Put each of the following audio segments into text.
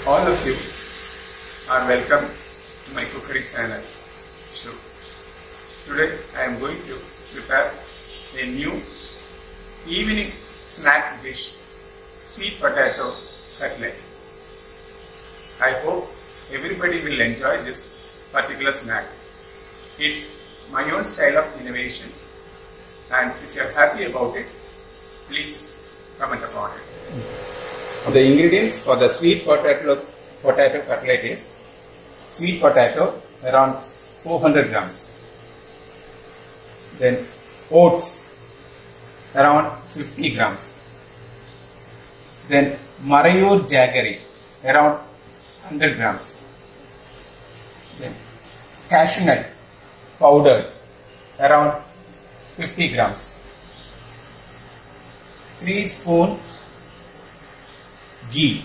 all of you are welcome to my cookery channel, Shru. Today I am going to prepare a new evening snack dish, sweet potato cutlet. I hope everybody will enjoy this particular snack. It's my own style of innovation, and if you are happy about it, please comment upon it. The ingredients for the sweet potato cutlet is sweet potato around 400 grams, then oats around 50 grams, then Marayur jaggery around 100 grams, then cashew nut powdered around 50 grams, 3 spoon ghee,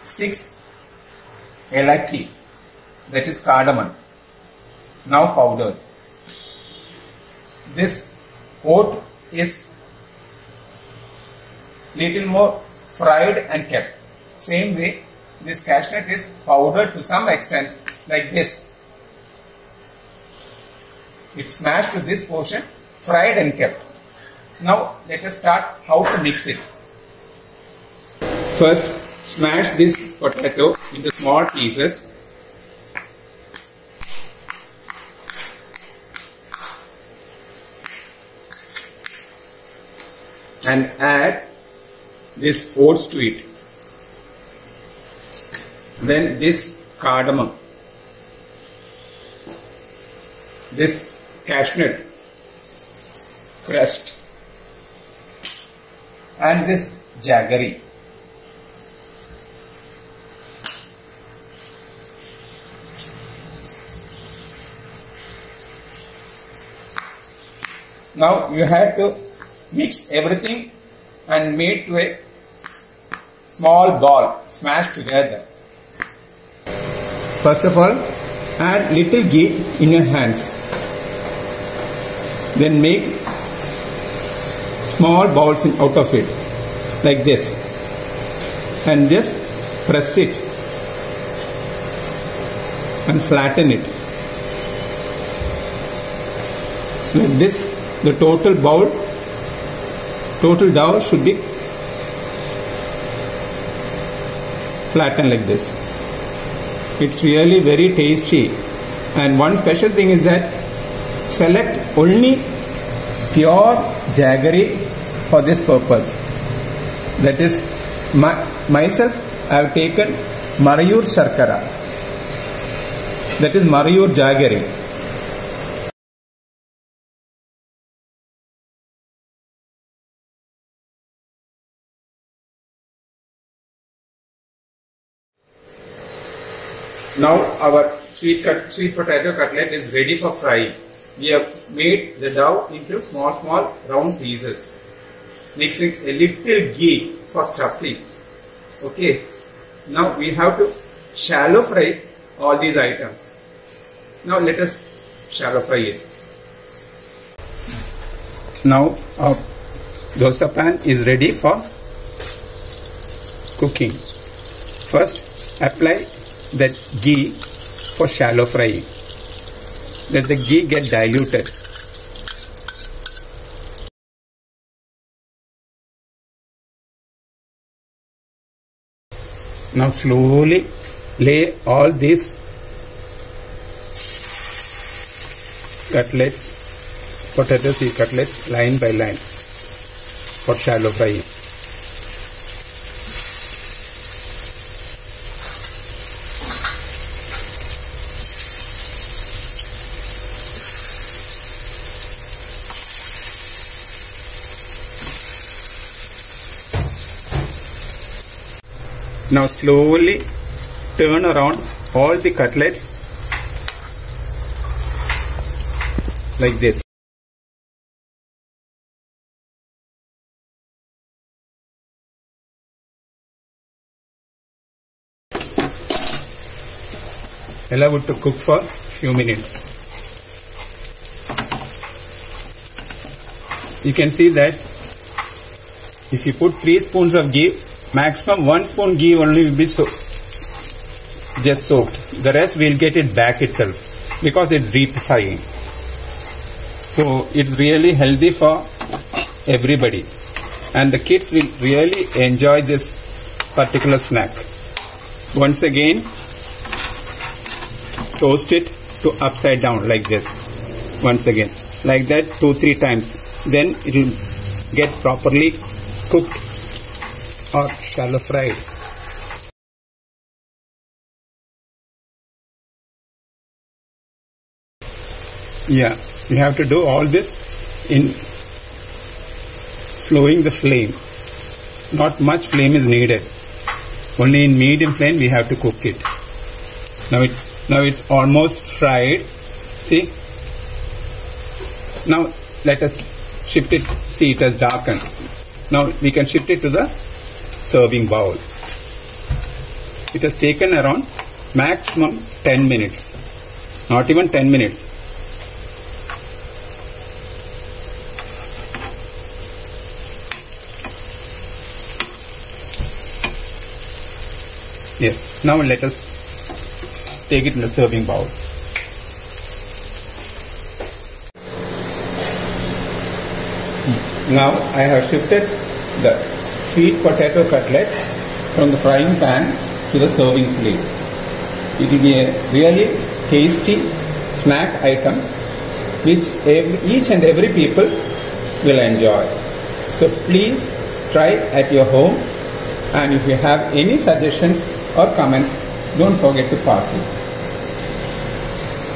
6 elaichi, that is cardamom, now powdered. This oat is little more fried and kept. Same way, this cashew nut is powdered to some extent like this. It's smashed to this portion, fried and kept. Now let us start how to mix it. First, smash this potato into small pieces. And add this oats to it. Then this cardamom, this cashew nut crushed, and this jaggery. Now you have to mix everything and make to a small ball, smash together. First of all, add little ghee in your hands. Then make small balls out of it, like this. And just press it and flatten it. Like this, the total dough should be flattened like this. It's really very tasty, and one special thing is that select only pure jaggery for this purpose. That is, myself I have taken Marayur Sharkara, that is Marayur jaggery. Now our sweet potato cutlet is ready for frying. We have made the dough into small round pieces, mixing a little ghee for stuffing. Okay. Now we have to shallow fry all these items. Now let us shallow fry it. Now our dosa pan is ready for cooking. First, apply that ghee for shallow frying. Let the ghee get diluted. Now slowly lay all these cutlets, potato seed cutlets, line by line for shallow frying. Now slowly turn around all the cutlets like this. Allow it to cook for few minutes. You can see that if you put 3 spoons of ghee maximum 1 spoon ghee only will be just soaked. The rest we'll get it back itself because it's deep frying. So it's really healthy for everybody, and the kids will really enjoy this particular snack. Once again, toast it to upside down like this. Once again, like that 2-3 times. Then it will get properly cooked or shallow fried. Yeah, you have to do all this in slowing the flame. Not much flame is needed. Only in medium flame we have to cook it. Now it's almost fried. See? Now let us shift it. See, it has darkened. Now we can shift it to the serving bowl. It has taken around maximum 10 minutes. Not even 10 minutes. Yes, now let us take it in the serving bowl. Now I have shifted the sweet potato cutlet from the frying pan to the serving plate. It will be a really tasty snack item which each and every people will enjoy. So please try at your home, and if you have any suggestions or comments, don't forget to pass it.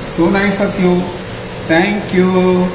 So nice of you. Thank you.